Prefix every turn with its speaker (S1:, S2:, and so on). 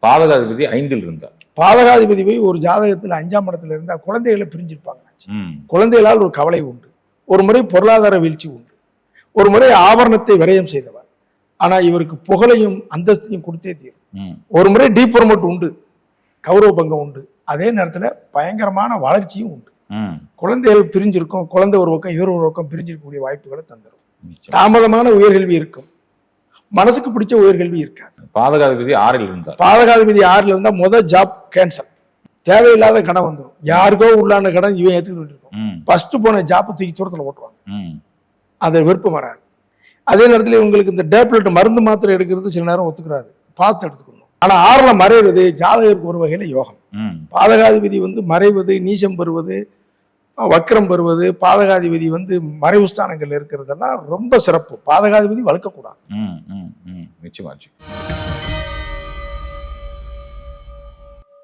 S1: பாதகாதிபதி 5ல் இருந்தார்.
S2: பாதகாதிபதி போய் ஒரு ஜாதகத்தில் 5ஆம் இடத்துல இருந்தால் குழந்தைகளை பிரிஞ்சிருப்பாங்க. குழந்தைகளால் ஒரு கவலை உண்டு. ஒரு முறை பொருளாதார வீழ்ச்சி உண்டு. ஒரு முறை ஆபரணத்தை விரயம் செய்தவர். ஆனா இவருக்கு புகழையும் அந்தஸ்தையும் கொடுத்தே தீரும். ஒரு முறை டீப்ரமோட் உண்டு, கௌரவ பங்கம் உண்டு. அதே நேரத்துல பயங்கரமான வளர்ச்சியும் உண்டு. குழந்தைகள் பிரிஞ்சிருக்கும். குழந்தை ஒரு பக்கம் இவர் ஒரு பக்கம் பிரிஞ்சிருக்கக்கூடிய வாய்ப்புகளை தந்துடும். தாமதமான உயர்கல்வி இருக்கும், மனசுக்கு பிடிச்ச உயர்கல்வி இருக்காது.
S1: பாதகாதிபதி 6ல் இருந்தார்.
S2: பாதகாதிபதி 6ல் இருந்தா முதல் ஜாப் கேன்சல். தேவையில்லாத கடன் வந்துடும். யாருக்கோ உள்ளான கடன் இவன் ஏற்றுக்கிட்டு இருக்கும். ஃபர்ஸ்ட் போன ஜாப் தூக்கி தூரத்தில் ஓட்டுவாங்க. அது விருப்பம் வராது. அதே நேரத்தில் இவங்களுக்கு இந்த டேப்லெட் மருந்து மாத்திரை எடுக்கிறது சில நேரம் ஒத்துக்கிறாரு. பார்த்து எடுத்துக்கணும். ஆனா 6ல் மறைவது ஜாதகருக்கு ஒரு வகையில யோகம். பாதகாதிபதி மறைவது, நீசம் பெறுவது, வக்ரம் பெறுவது, பாதகாதிபதி மறைவு ஸ்தானங்கள் இருக்கிறதெல்லாம் ரொம்ப சிறப்பு. பாதகாதிபதி வளர்க்கக்கூடாது.
S1: நிச்சயமாச்சு.